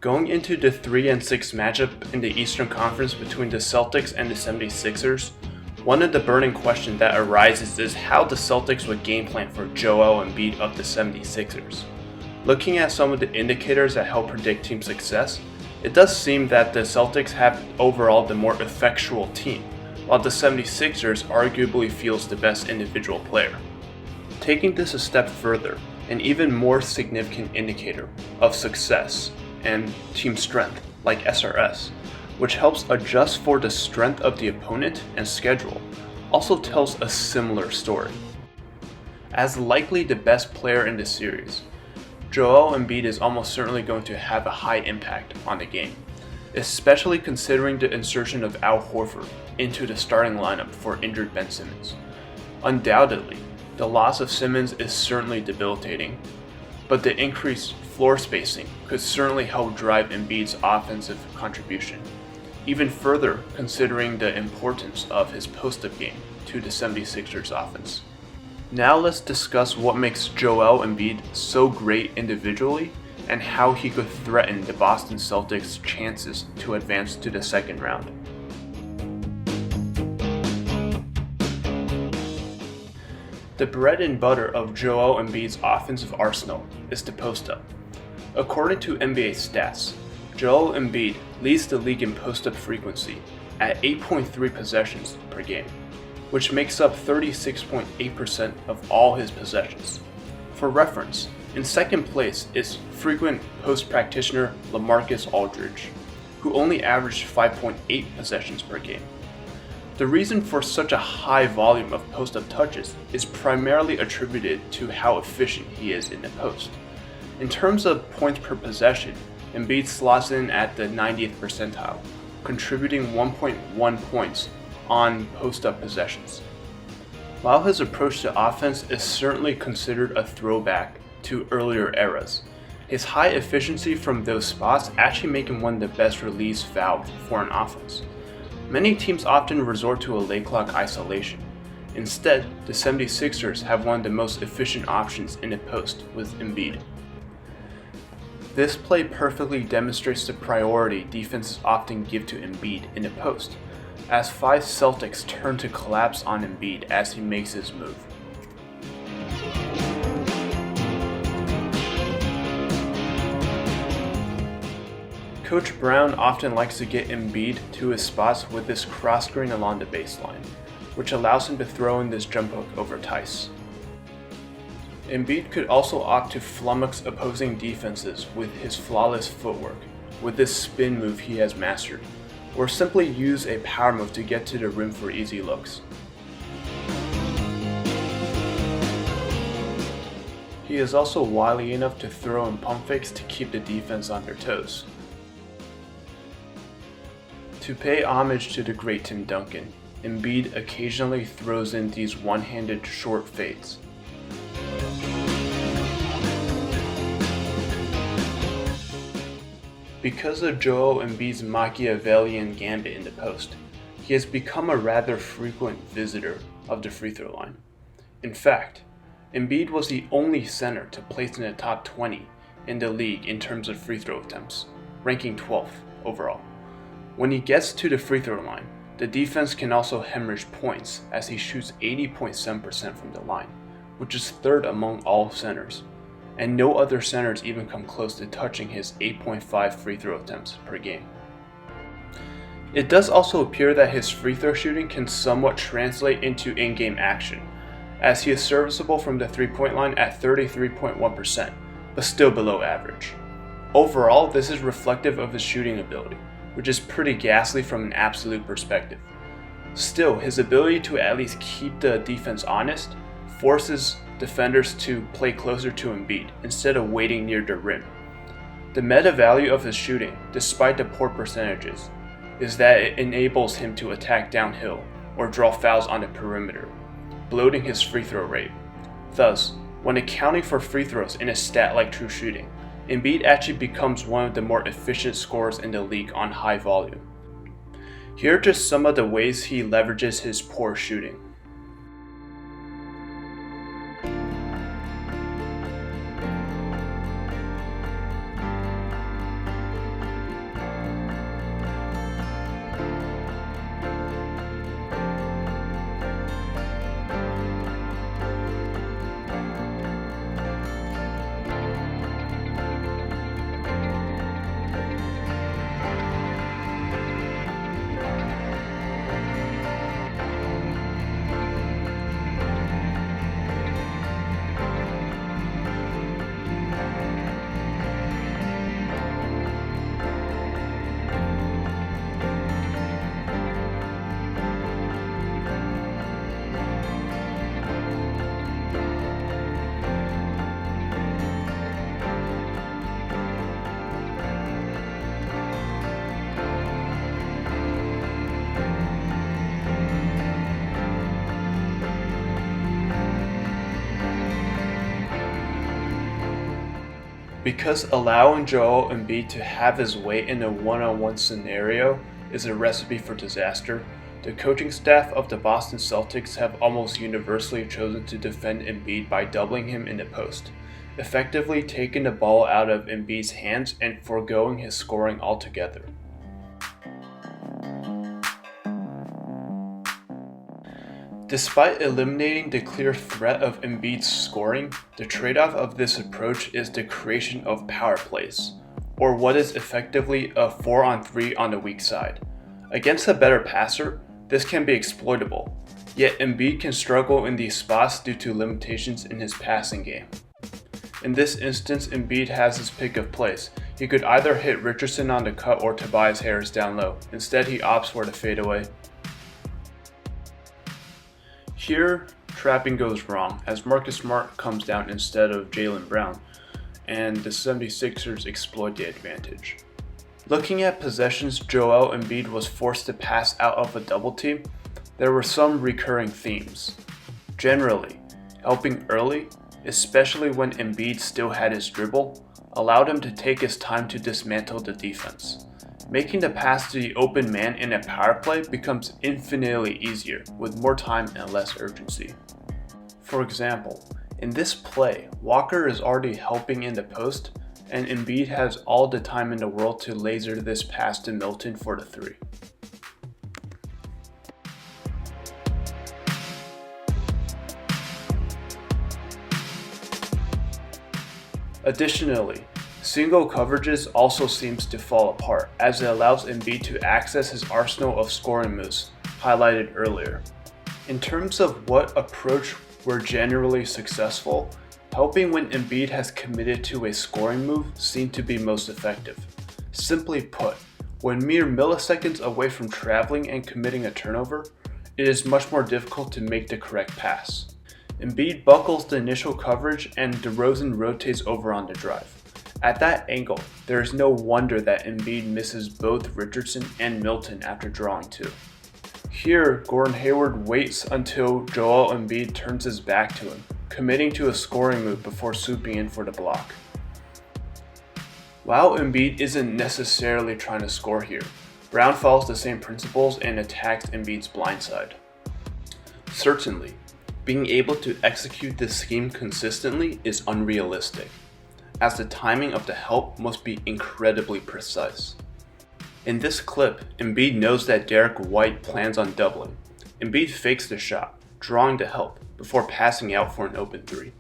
Going into the 3-6 matchup in the Eastern Conference between the Celtics and the 76ers, one of the burning questions that arises is how the Celtics would game plan for Joel Embiid of the 76ers. Looking at some of the indicators that help predict team success, it does seem that the Celtics have overall the more effectual team, while the 76ers arguably feels the best individual player. Taking this a step further, an even more significant indicator of success and team strength, like SRS, which helps adjust for the strength of the opponent and schedule, also tells a similar story. As likely the best player in the series, Joel Embiid is almost certainly going to have a high impact on the game, especially considering the insertion of Al Horford into the starting lineup for injured Ben Simmons. Undoubtedly, the loss of Simmons is certainly debilitating, but the increased floor spacing could certainly help drive Embiid's offensive contribution, even further considering the importance of his post-up game to the 76ers offense. Now let's discuss what makes Joel Embiid so great individually and how he could threaten the Boston Celtics' chances to advance to the second round. The bread and butter of Joel Embiid's offensive arsenal is the post-up. According to NBA stats, Joel Embiid leads the league in post-up frequency at 8.3 possessions per game, which makes up 36.8% of all his possessions. For reference, in second place is frequent post practitioner LaMarcus Aldridge, who only averaged 5.8 possessions per game. The reason for such a high volume of post-up touches is primarily attributed to how efficient he is in the post. In terms of points per possession, Embiid slots in at the 90th percentile, contributing 1.1 points on post-up possessions. While his approach to offense is certainly considered a throwback to earlier eras, his high efficiency from those spots actually make him one of the best release valves for an offense. Many teams often resort to a late clock isolation. Instead, the 76ers have one of the most efficient options in the post with Embiid. This play perfectly demonstrates the priority defenses often give to Embiid in the post, as 5 Celtics turn to collapse on Embiid as he makes his move. Coach Brown often likes to get Embiid to his spots with this cross screen along the baseline, which allows him to throw in this jump hook over Tice. Embiid could also opt to flummox opposing defenses with his flawless footwork, with this spin move he has mastered, or simply use a power move to get to the rim for easy looks. He is also wily enough to throw in pump fakes to keep the defense on their toes. To pay homage to the great Tim Duncan, Embiid occasionally throws in these one-handed short fades. Because of Joel Embiid's Machiavellian gambit in the post, he has become a rather frequent visitor of the free throw line. In fact, Embiid was the only center to place in the top 20 in the league in terms of free throw attempts, ranking 12th overall. When he gets to the free throw line, the defense can also hemorrhage points as he shoots 80.7% from the line, which is third among all centers, and no other centers even come close to touching his 8.5 free throw attempts per game. It does also appear that his free throw shooting can somewhat translate into in-game action, as he is serviceable from the three-point line at 33.1%, but still below average. Overall, this is reflective of his shooting ability, which is pretty ghastly from an absolute perspective. Still, his ability to at least keep the defense honest forces defenders to play closer to Embiid instead of waiting near the rim. The meta value of his shooting, despite the poor percentages, is that it enables him to attack downhill or draw fouls on the perimeter, bloating his free throw rate. Thus, when accounting for free throws in a stat like true shooting, Embiid actually becomes one of the more efficient scorers in the league on high volume. Here are just some of the ways he leverages his poor shooting. Because allowing Joel Embiid to have his way in a one-on-one scenario is a recipe for disaster, the coaching staff of the Boston Celtics have almost universally chosen to defend Embiid by doubling him in the post, effectively taking the ball out of Embiid's hands and foregoing his scoring altogether. Despite eliminating the clear threat of Embiid's scoring, the trade-off of this approach is the creation of power plays, or what is effectively a 4-on-3 on the weak side. Against a better passer, this can be exploitable, yet Embiid can struggle in these spots due to limitations in his passing game. In this instance, Embiid has his pick of plays. He could either hit Richardson on the cut or Tobias Harris down low. Instead, he opts for the fadeaway. Here, trapping goes wrong, as Marcus Smart comes down instead of Jaylen Brown, and the 76ers exploit the advantage. Looking at possessions Joel Embiid was forced to pass out of a double team, there were some recurring themes. Generally, helping early, especially when Embiid still had his dribble, allowed him to take his time to dismantle the defense. Making the pass to the open man in a power play becomes infinitely easier with more time and less urgency. For example, in this play, Walker is already helping in the post, and Embiid has all the time in the world to laser this pass to Milton for the 3. Additionally, single coverages also seems to fall apart, as it allows Embiid to access his arsenal of scoring moves, highlighted earlier. In terms of what approach were generally successful, helping when Embiid has committed to a scoring move seemed to be most effective. Simply put, when mere milliseconds away from traveling and committing a turnover, it is much more difficult to make the correct pass. Embiid buckles the initial coverage and DeRozan rotates over on the drive. At that angle, there is no wonder that Embiid misses both Richardson and Milton after drawing 2. Here, Gordon Hayward waits until Joel Embiid turns his back to him, committing to a scoring move before swooping in for the block. While Embiid isn't necessarily trying to score here, Brown follows the same principles and attacks Embiid's blind side. Certainly, being able to execute this scheme consistently is unrealistic, as the timing of the help must be incredibly precise. In this clip, Embiid knows that Derek White plans on doubling. Embiid fakes the shot, drawing the help, before passing out for an open 3.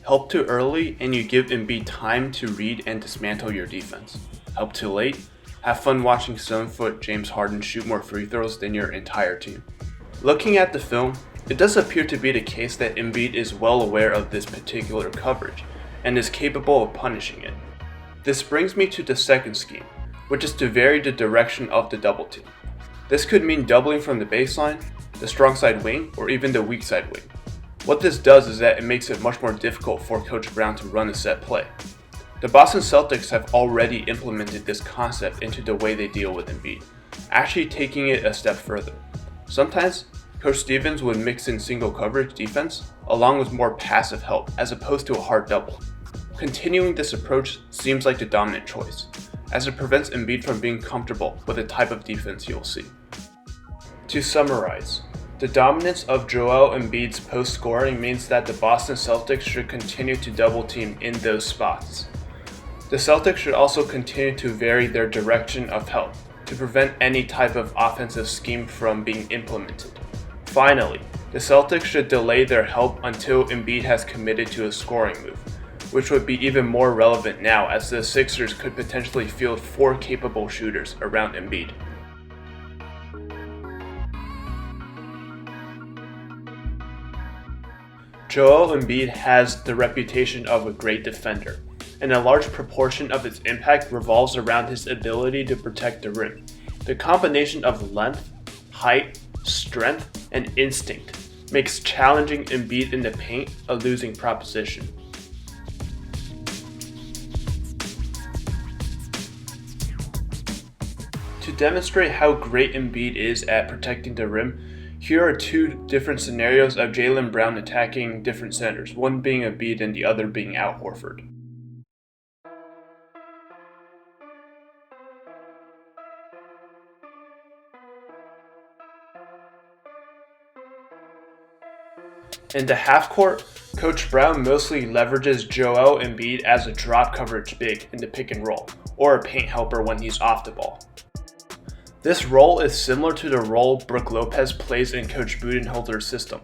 Help too early and you give Embiid time to read and dismantle your defense. Help too late, have fun watching 7-foot James Harden shoot more free throws than your entire team. Looking at the film, it does appear to be the case that Embiid is well aware of this particular coverage and is capable of punishing it. This brings me to the second scheme, which is to vary the direction of the double team. This could mean doubling from the baseline, the strong side wing, or even the weak side wing. What this does is that it makes it much more difficult for Coach Brown to run a set play. The Boston Celtics have already implemented this concept into the way they deal with Embiid, actually taking it a step further. Sometimes, Coach Stevens would mix in single coverage defense along with more passive help as opposed to a hard double. Continuing this approach seems like the dominant choice, as it prevents Embiid from being comfortable with the type of defense you'll see. To summarize, the dominance of Joel Embiid's post scoring means that the Boston Celtics should continue to double team in those spots. The Celtics should also continue to vary their direction of help to prevent any type of offensive scheme from being implemented. Finally, the Celtics should delay their help until Embiid has committed to a scoring move, which would be even more relevant now as the Sixers could potentially field 4 capable shooters around Embiid. Joel Embiid has the reputation of a great defender, and a large proportion of his impact revolves around his ability to protect the rim. The combination of length, height, strength, and instinct makes challenging Embiid in the paint a losing proposition. To demonstrate how great Embiid is at protecting the rim, Here are two different scenarios of Jaylen Brown attacking different centers, one being Embiid and the other being Al Horford. In the half court, Coach Brown mostly leverages Joel Embiid as a drop coverage big in the pick and roll, or a paint helper when he's off the ball. This role is similar to the role Brook Lopez plays in Coach Budenholzer's system,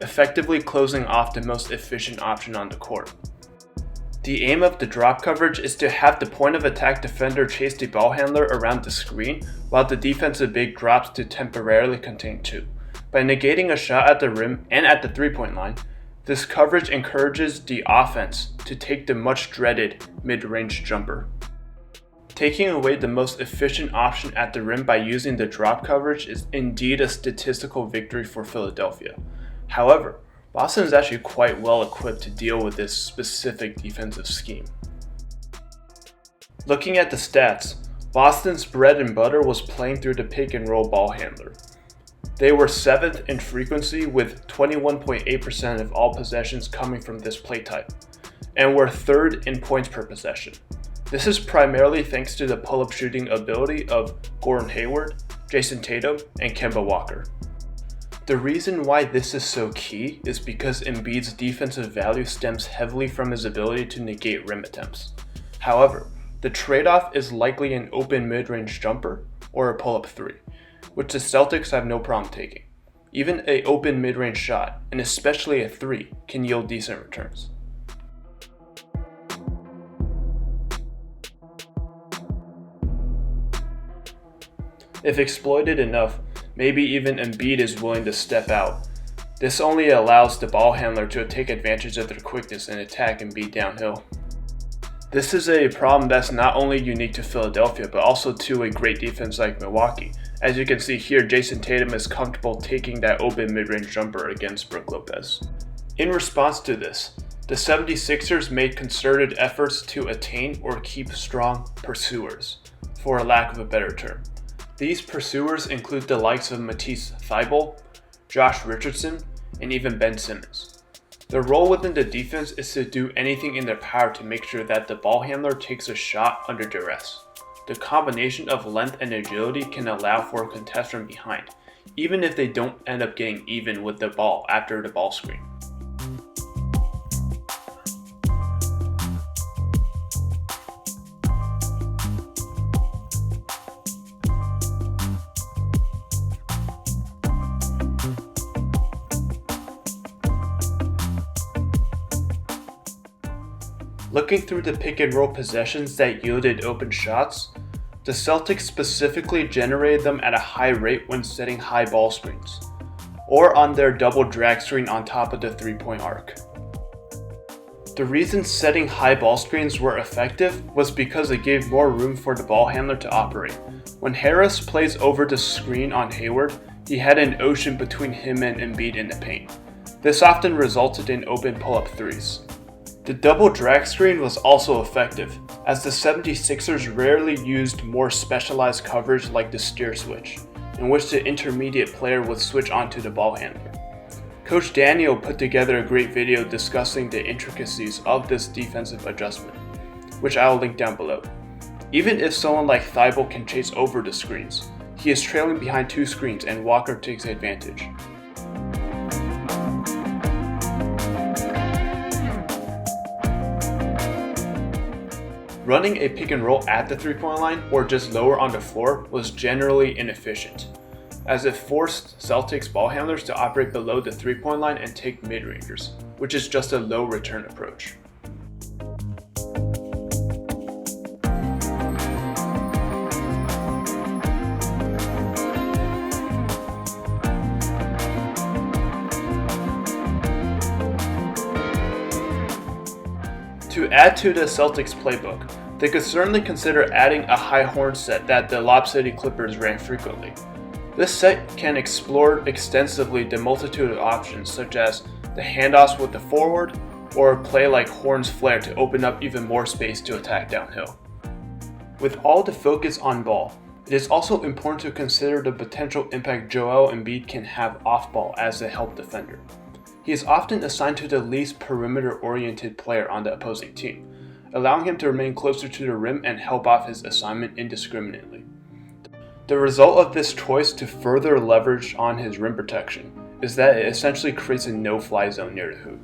effectively closing off the most efficient option on the court. The aim of the drop coverage is to have the point of attack defender chase the ball handler around the screen while the defensive big drops to temporarily contain two. By negating a shot at the rim and at the three-point line, this coverage encourages the offense to take the much dreaded mid-range jumper. Taking away the most efficient option at the rim by using the drop coverage is indeed a statistical victory for Philadelphia. However, Boston is actually quite well equipped to deal with this specific defensive scheme. Looking at the stats, Boston's bread and butter was playing through the pick and roll ball handler. They were 7th in frequency with 21.8% of all possessions coming from this play type, and were 3rd in points per possession. This is primarily thanks to the pull-up shooting ability of Gordon Hayward, Jason Tatum, and Kemba Walker. The reason why this is so key is because Embiid's defensive value stems heavily from his ability to negate rim attempts. However, the trade-off is likely an open mid-range jumper or a pull-up three, which the Celtics have no problem taking. Even an open mid-range shot, and especially a three, can yield decent returns. If exploited enough, maybe even Embiid is willing to step out. This only allows the ball handler to take advantage of their quickness and attack Embiid downhill. This is a problem that's not only unique to Philadelphia, but also to a great defense like Milwaukee. As you can see here, Jason Tatum is comfortable taking that open mid-range jumper against Brook Lopez. In response to this, the 76ers made concerted efforts to attain or keep strong pursuers, for a lack of a better term. These pursuers include the likes of Matisse Thybulle, Josh Richardson, and even Ben Simmons. Their role within the defense is to do anything in their power to make sure that the ball handler takes a shot under duress. The combination of length and agility can allow for a contest from behind, even if they don't end up getting even with the ball after the ball screen. Looking through the pick and roll possessions that yielded open shots, the Celtics specifically generated them at a high rate when setting high ball screens, or on their double drag screen on top of the three-point arc. The reason setting high ball screens were effective was because it gave more room for the ball handler to operate. When Harris plays over the screen on Hayward, he had an ocean between him and Embiid in the paint. This often resulted in open pull-up threes. The double drag screen was also effective, as the 76ers rarely used more specialized coverage like the steer switch, in which the intermediate player would switch onto the ball handler. Coach Daniel put together a great video discussing the intricacies of this defensive adjustment, which I will link down below. Even if someone like Thybulle can chase over the screens, he is trailing behind two screens and Walker takes advantage. Running a pick and roll at the three-point line or just lower on the floor was generally inefficient, as it forced Celtics ball handlers to operate below the three-point line and take mid-rangers, which is just a low return approach. To add to the Celtics playbook, they could certainly consider adding a high horn set that the Lob City Clippers ran frequently. This set can explore extensively the multitude of options such as the handoffs with the forward or a play like Horn's flare to open up even more space to attack downhill. With all the focus on ball, It is also important to consider the potential impact Joel Embiid can have off-ball as a help defender. He is often assigned to the least perimeter-oriented player on the opposing team, allowing him to remain closer to the rim and help off his assignment indiscriminately. The result of this choice to further leverage on his rim protection is that it essentially creates a no-fly zone near the hoop.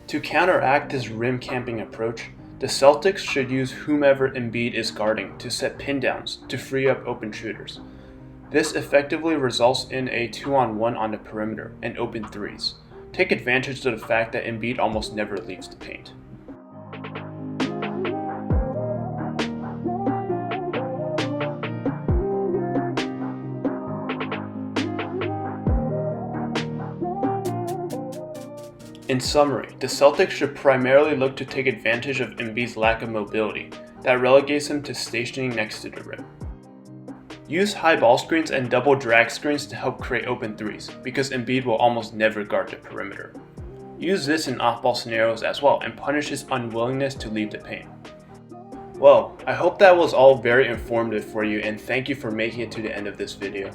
To counteract this rim camping approach, the Celtics should use whomever Embiid is guarding to set pin downs to free up open shooters. This effectively results in a 2-on-1 on the perimeter and open threes. Take advantage of the fact that Embiid almost never leaves the paint. In summary, the Celtics should primarily look to take advantage of Embiid's lack of mobility that relegates him to stationing next to the rim. Use high ball screens and double drag screens to help create open threes, because Embiid will almost never guard the perimeter. Use this in off-ball scenarios as well and punish his unwillingness to leave the paint. Well, I hope that was all very informative for you, and thank you for making it to the end of this video.